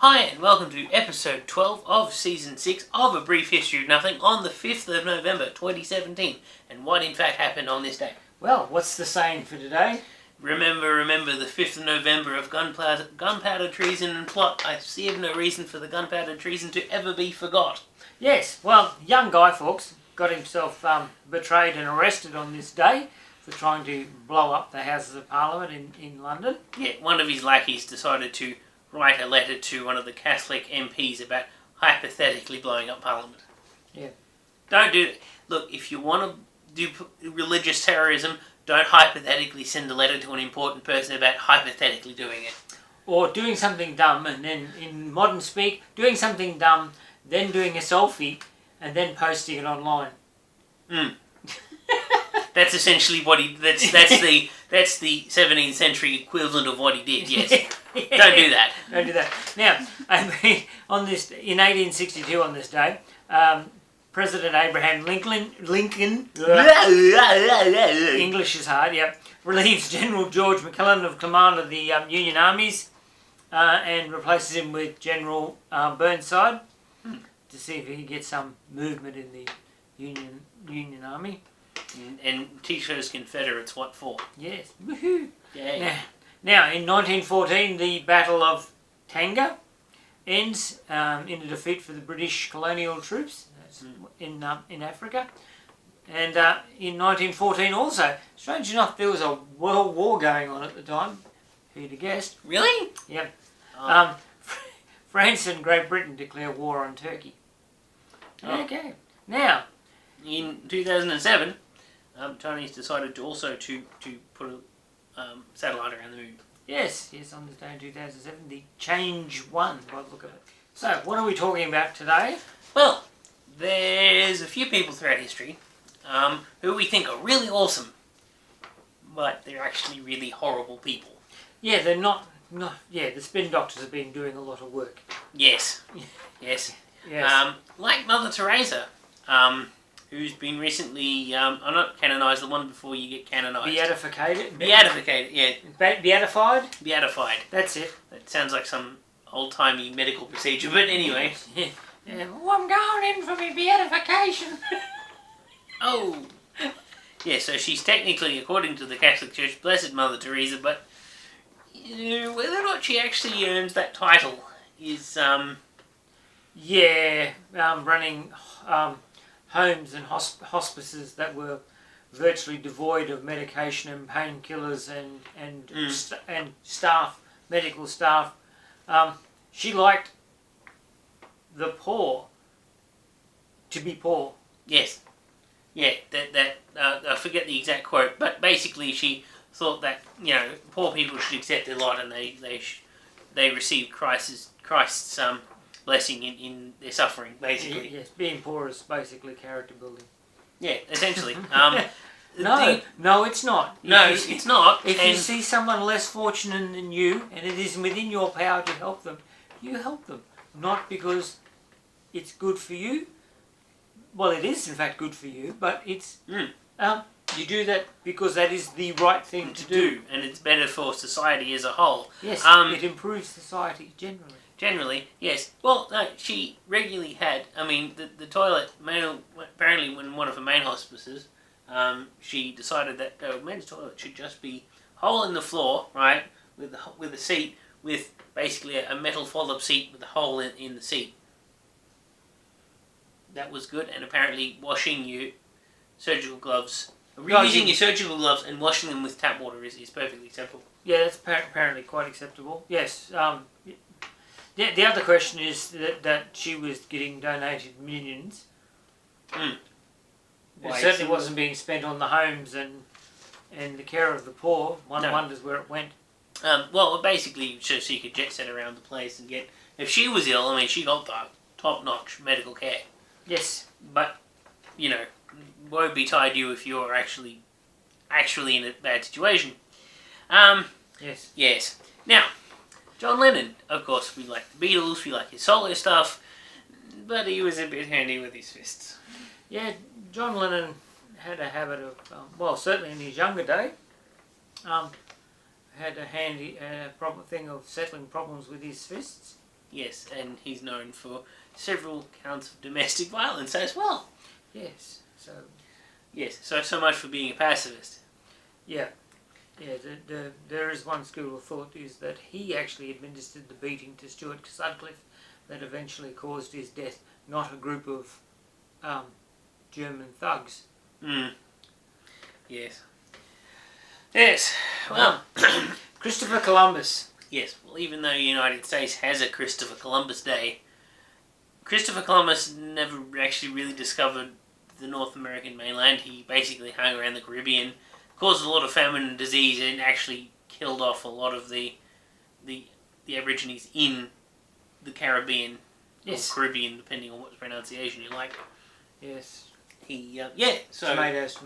Hi and welcome to episode 12 of season 6 of A Brief History of Nothing on the 5th of November 2017. And what in fact happened on this day? Well, what's the saying for today? Remember, the 5th of November of gunpowder treason and plot. I see of no reason for the gunpowder treason to ever be forgot. Yes, well, young Guy Fawkes got himself betrayed and arrested on this day for trying to blow up the Houses of Parliament in London. Yeah, one of his lackeys decided to write a letter to one of the Catholic MPs about hypothetically blowing up Parliament. Yeah. Don't do it. Look, if you want to do religious terrorism, don't hypothetically send a letter to an important person about hypothetically doing it. Or doing something dumb, and then, in modern speak, doing something dumb, then doing a selfie, and then posting it online. That's essentially what he. That's the 17th century equivalent of what he did. Yes. Don't do that. Don't do that. Now, on this in 1862 on this day, President Abraham Lincoln, English is hard, yep, relieves General George McClellan of command of the Union armies and replaces him with General Burnside to see if he can get some movement in the Union army. And teach those Confederates what for. Yes. Woohoo! Yeah. Now, in 1914, the Battle of Tanga ends in a defeat for the British colonial troops in Africa. And in 1914 also, strange enough, there was a world war going on at the time. Who'd have guessed? Really? Yep. Oh. France and Great Britain declare war on Turkey. Oh. Okay. Now, in 2007, Chinese decided to put a satellite around the moon. Yes, on this day in 2007, the Change 1, by the look of it. So, what are we talking about today? Well, there's a few people throughout history who we think are really awesome, but they're actually really horrible people. Yeah, they're not. Yeah, the spin doctors have been doing a lot of work. Yes. Yes. Like Mother Teresa, who's been recently, I'm not canonised, the one before you get canonised. Beatificated? Beatificated, yeah. Beatified? Beatified. That's it. That sounds like some old-timey medical procedure, but anyway. Yeah. Oh, I'm going in for my beatification. Oh. Yeah, so she's technically, according to the Catholic Church, Blessed Mother Teresa, but whether or not she actually earns that title is, running homes and hospices that were virtually devoid of medication and painkillers and staff, medical staff. She liked the poor to be poor. Yes. Yeah, I forget the exact quote, but basically she thought that, poor people should accept their lot and they receive Christ's blessing in their suffering, basically. Yes, being poor is basically character building. Yeah, essentially. No, it's not. It's not. If you see someone less fortunate than you, and it is within your power to help them, you help them. Not because it's good for you. Well, it is in fact good for you, but it's you do that because that is the right thing to do. And it's better for society as a whole. Yes, it improves society generally. Generally, yes. Well, no, she regularly had, the toilet, apparently in one of her main hospices, she decided that men's toilet should just be hole in the floor, right, with a seat, with basically a metal fold-up seat with a hole in the seat. That was good, and apparently washing your surgical gloves, reusing your surgical gloves and washing them with tap water is perfectly acceptable. Yeah, that's apparently quite acceptable. Yes. The other question is that she was getting donated millions. It certainly wasn't being spent on the homes and the care of the poor. One wonders where it went. Well, basically, so she could jet set around the place and get... If she was ill, she got the top-notch medical care. Yes. But, woe betide you if you're actually in a bad situation. Yes. Yes. Now, John Lennon, of course, we like the Beatles, we like his solo stuff, but he was a bit handy with his fists. Yeah, John Lennon had a habit of, certainly in his younger day, had a handy thing of settling problems with his fists. Yes, and he's known for several counts of domestic violence as well. Yes. So. Yes, so much for being a pacifist. Yeah. Yeah, there is one school of thought is that he actually administered the beating to Stuart Sutcliffe that eventually caused his death, not a group of German thugs. Yes. Yes, well... Christopher Columbus. Yes, well, even though the United States has a Christopher Columbus Day, Christopher Columbus never actually really discovered the North American mainland. He basically hung around the Caribbean, caused a lot of famine and disease, and actually killed off a lot of the Aborigines in the Caribbean, Yes. or Caribbean, depending on what pronunciation you like. Yes. So... Tomatoes.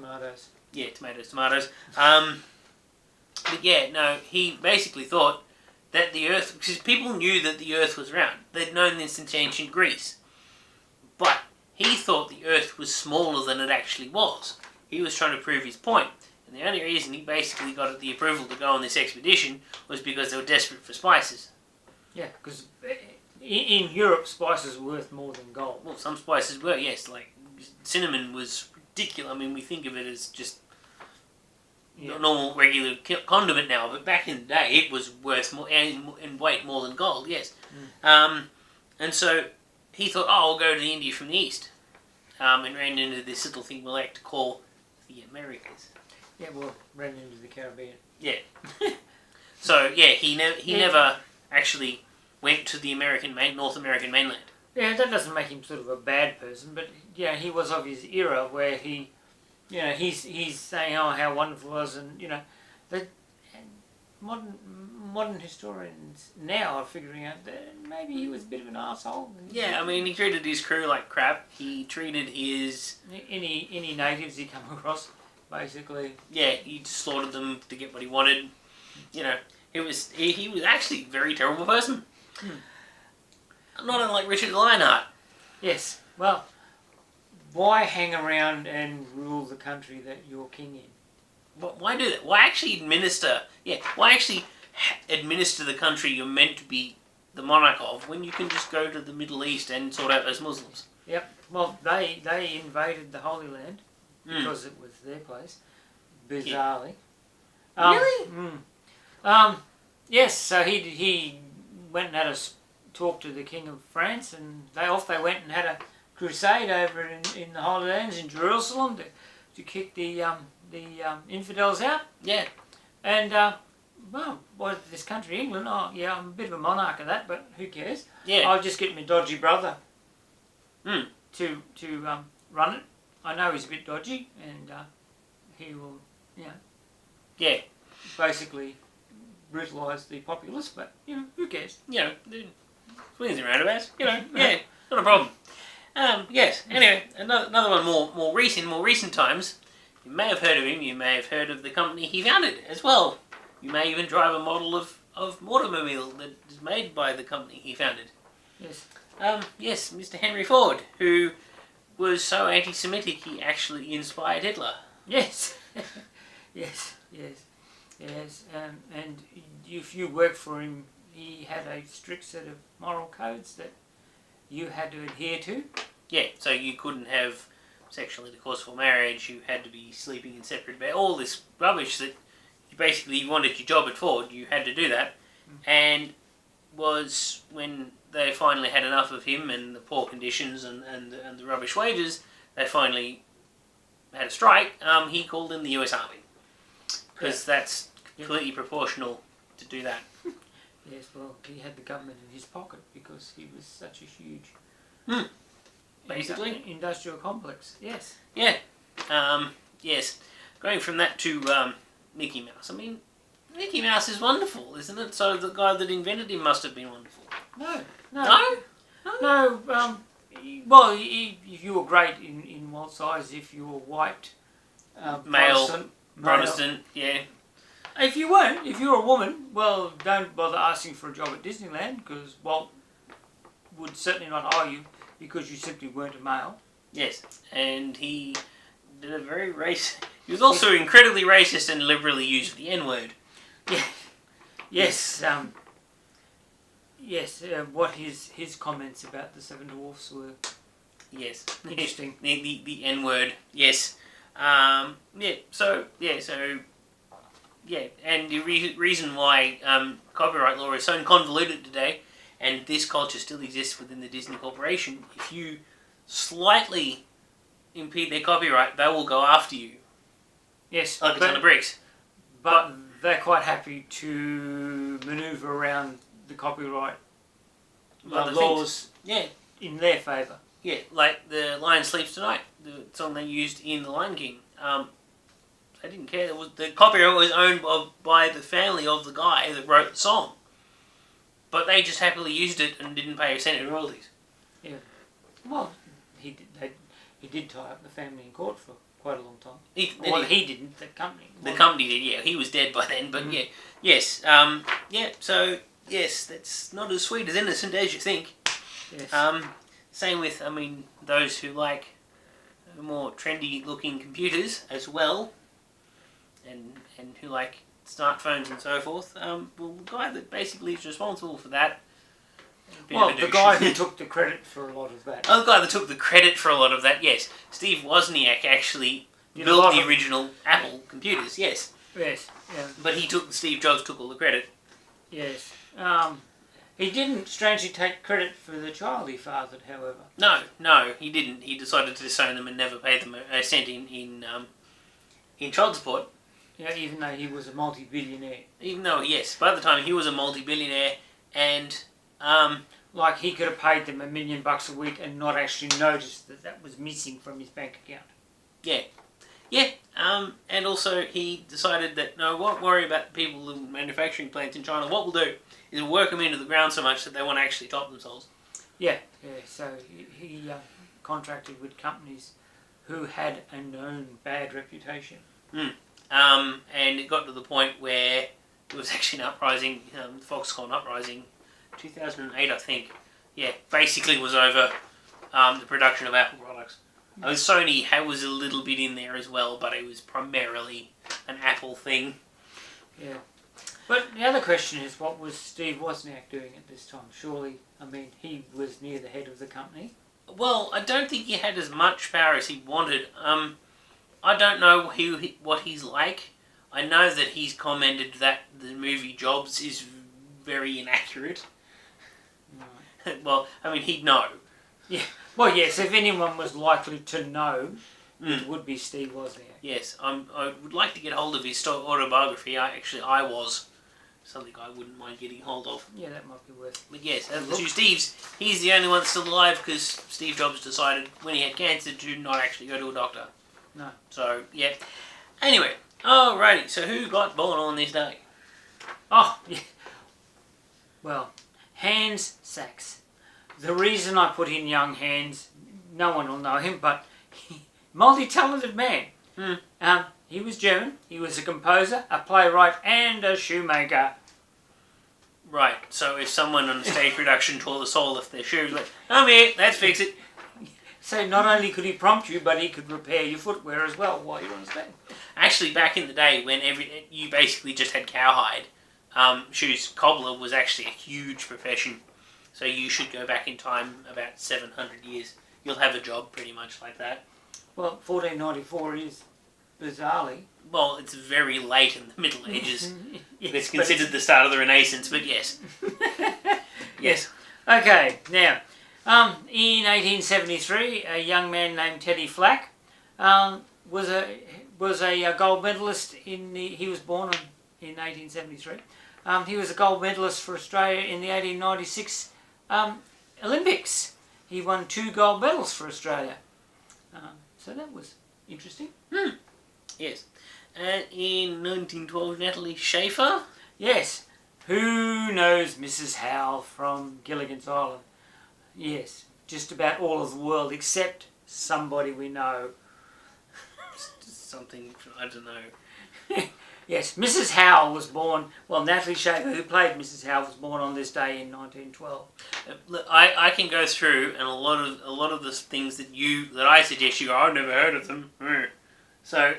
Yeah, tomatoes. But yeah, no, he basically thought that the Earth... Because people knew that the Earth was round. They'd known this since ancient Greece. But he thought the Earth was smaller than it actually was. He was trying to prove his point. And the only reason he basically got the approval to go on this expedition was because they were desperate for spices. Yeah, because in Europe, spices were worth more than gold. Well, some spices were, yes. Like, cinnamon was ridiculous. I mean, we think of it as just normal, regular condiment now, but back in the day, it was worth more and weight more than gold, yes. And so he thought, I'll go to India from the east, and ran into this little thing we like to call the Americas. Yeah, well, ran into the Caribbean. Yeah. So yeah, he never actually went to the North American mainland. Yeah, that doesn't make him sort of a bad person, but yeah, he was of his era where he, he's saying, oh, how wonderful it was, and that modern historians now are figuring out that maybe he was a bit of an arsehole. Yeah, I mean, he treated his crew like crap. He treated his... Any natives he come across, basically. Yeah, he slaughtered them to get what he wanted. He was actually a very terrible person. Not unlike Richard the Lionheart. Yes, well, why hang around and rule the country that you're king in? Why do that? Why actually administer... Yeah, why actually administer the country you're meant to be the monarch of when you can just go to the Middle East and sort out those Muslims? Yep, well, they invaded the Holy Land because it was their place, bizarrely. Really? Yes, so he went and had a talk to the King of France, and they went and had a crusade over in the Holy Lands in Jerusalem to kick the infidels out. Yeah. And this country, England, oh yeah, I'm a bit of a monarch of that, but who cares? Yeah. I'll just get my dodgy brother to run it. I know he's a bit dodgy, and he will, Yeah. basically brutalise the populace, but who cares? Swings and roundabouts. Yeah, not a problem. Yes. Anyway, another one more recent times. You may have heard of him. You may have heard of the company he founded as well. You may even drive a model of automobile that is made by the company he founded. Yes. Yes, Mr. Henry Ford, who was so anti-Semitic he actually inspired Hitler. Yes. yes. And if you worked for him, he had a strict set of moral codes that you had to adhere to. Yeah, so you couldn't have sexual intercourse for marriage, you had to be sleeping in separate beds, all this rubbish that you wanted your job at Ford, you had to do that. And was when they finally had enough of him and the poor conditions and the rubbish wages, they finally had a strike, he called in the US Army. Because that's completely proportional to do that. Yes, well, he had the government in his pocket because he was such a huge... Basically. Industrial complex, yes. Yeah. Yes. Going from that to Mickey Mouse. I mean, Mickey Mouse is wonderful, isn't it? So the guy that invented him must have been wonderful. No. No? Well, if you were great in Walt's eyes, if you were white, Protestant, yeah. If you weren't, if you were a woman, well, don't bother asking for a job at Disneyland, because Walt would certainly not hire you because you simply weren't a male. Yes, and he did a very he was also incredibly racist and liberally used the N-word. Yeah. Yes. Yes, what his comments about the Seven Dwarfs were. Yes. Interesting. the N word. Yes. And the reason why copyright law is so convoluted today, and this culture still exists within the Disney Corporation, if you slightly impede their copyright, they will go after you. Yes. Like a ton of bricks. But they're quite happy to manoeuvre around the copyright laws in their favour. Yeah, like the Lion Sleeps Tonight, the song they used in The Lion King. They didn't care. The copyright was owned by the family of the guy that wrote the song. But they just happily used it and didn't pay a cent in royalties. Yeah. Well, he did tie up the family in court for quite a long time. He didn't. The company. The company did. Yeah, he was dead by then. But yeah, yes. So yes, that's not as sweet as innocent as you think. Yes. Same with, those who like more trendy-looking computers as well, and who like smartphones and so forth. Well, the guy that basically is responsible for that. Well, the guy who took the credit for a lot of that. Oh, the guy that took the credit for a lot of that, yes. Steve Wozniak actually built the original Apple computers, yes. Yes, yeah. But Steve Jobs took all the credit. Yes. He didn't, strangely, take credit for the child he fathered, however. No, he didn't. He decided to disown them and never pay them a cent in child support. Yeah, even though he was a multi-billionaire. Even though, yes, by the time he was a multi-billionaire, and like he could have paid them $1 million a week and not actually noticed that was missing from his bank account. Yeah. And also he decided that no, won't worry about the people in manufacturing plants in China. What we'll do is we'll work them into the ground so much that they won't actually top themselves. Yeah. So he contracted with companies who had a known bad reputation. And it got to the point where it was actually an uprising, the Foxconn uprising, 2008 I think. Yeah, basically was over the production of Apple products. Sony was a little bit in there as well, but it was primarily an Apple thing. Yeah. But the other question is, what was Steve Wozniak doing at this time? Surely, he was near the head of the company. Well, I don't think he had as much power as he wanted. I don't know what he's like. I know that he's commented that the movie Jobs is very inaccurate. Right. Well, he'd know. Yeah. Well, yes, if anyone was likely to know, it would be Steve Wozniak. Yes, I would like to get hold of his autobiography. I was. Something I wouldn't mind getting hold of. Yeah, that might be worth. But yes, as to Steve's, he's the only one still alive because Steve Jobs decided when he had cancer to not actually go to a doctor. No. So, yeah. Anyway, alrighty, so who got born on this day? Oh, yeah. Well, S.6. The reason I put in young Hans, no one will know him, but multi-talented man. He was German, he was a composer, a playwright, and a shoemaker. Right, so if someone on a stage production tore the sole off their shoes, like, I'm here, let's fix it. So not only could he prompt you, but he could repair your footwear as well while you're on stage. Actually, back in the day when you basically just had cowhide, shoes, cobbler was actually a huge profession. So you should go back in time about 700 years. You'll have a job pretty much like that. Well, 1494 is bizarrely. Well, it's very late in the Middle Ages. Yes, it's considered the start of the Renaissance, but yes. Yes. Okay, now, in 1873, a young man named Teddy Flack was a gold medalist he was born in 1873. He was a gold medalist for Australia in the 1896 Olympics. He won 2 gold medals for Australia. So that was interesting. Yes. And in 1912, Natalie Schaefer. Yes. Who knows Mrs. Howe from Gilligan's Island? Yes. Just about all of the world except somebody we know. Something, I don't know. Yes, Mrs. Howe was born, Natalie Schaefer, who played Mrs. Howe, was born on this day in 1912. Look, I can go through and a lot of the things that I suggest you go, I've never heard of them. So,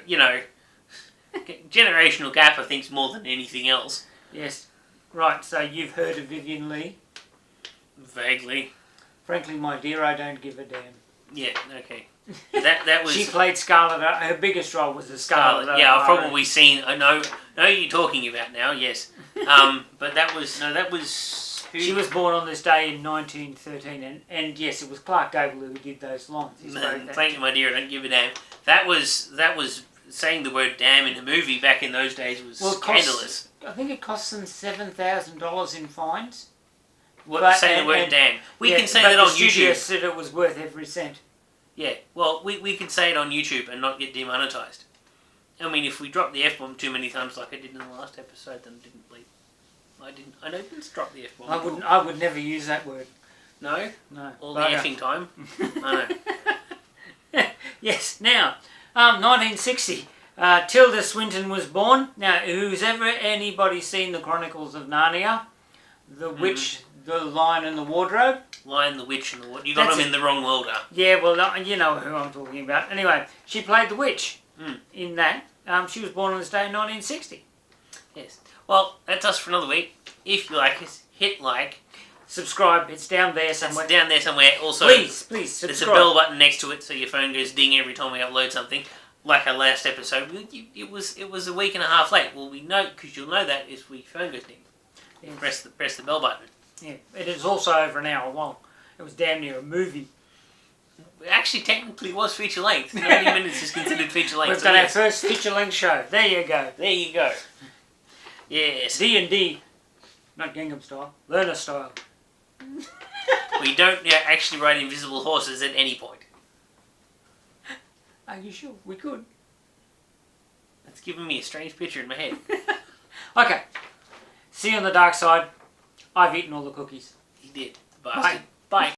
generational gap I think is more than anything else. Yes. Right, so you've heard of Vivian Leigh? Vaguely. Frankly, my dear, I don't give a damn. Yeah, okay. That was... She played Scarlet. Her biggest role was the Scarlet. Yeah, I've probably seen... I know who you're talking about now, yes. But that was... No, that was... Who? She was born on this day in 1913, and yes, it was Clark Gable who did those lines. Thank you, my dear, I don't give a damn. That was saying the word damn in a movie back in those days was scandalous. I think it cost them $7,000 in fines. Saying the word damn. We can say that on YouTube. The studio said it was worth every cent. Yeah, well, we can say it on YouTube and not get demonetized. I mean, if we drop the F-bomb too many times like I did in the last episode, then it didn't bleep. I didn't drop the F-bomb. I would never use that word. No? No. All the effing time? I know. Yes, now, 1960. Tilda Swinton was born. Now, who's ever anybody seen the Chronicles of Narnia? The Witch, the Lion and the Wardrobe? Lion, the Witch and the Wardrobe. You got them in the wrong order. Yeah, well, you know who I'm talking about. Anyway, she played the witch in that. She was born on this day in 1960. Yes. Well, that's us for another week. If you like us, hit like. Subscribe. It's down there somewhere. It's down there somewhere. Also, please subscribe. There's a bell button next to it so your phone goes ding every time we upload something. Like our last episode, it was a week and a half late. Well, we know, because you'll know that if your phone goes ding. Yes. Press the bell button. Yeah, it is also over an hour long. It was damn near a movie. It actually technically was feature length. 90 minutes is considered feature length. We've done our first feature length show. There you go. There you go. Yes. D&D, not Gangnam Style, Learner Style. We don't actually ride invisible horses at any point. Are you sure? We could. That's giving me a strange picture in my head. Okay. See you on the dark side. I've eaten all the cookies. He did. Bastard. Bye.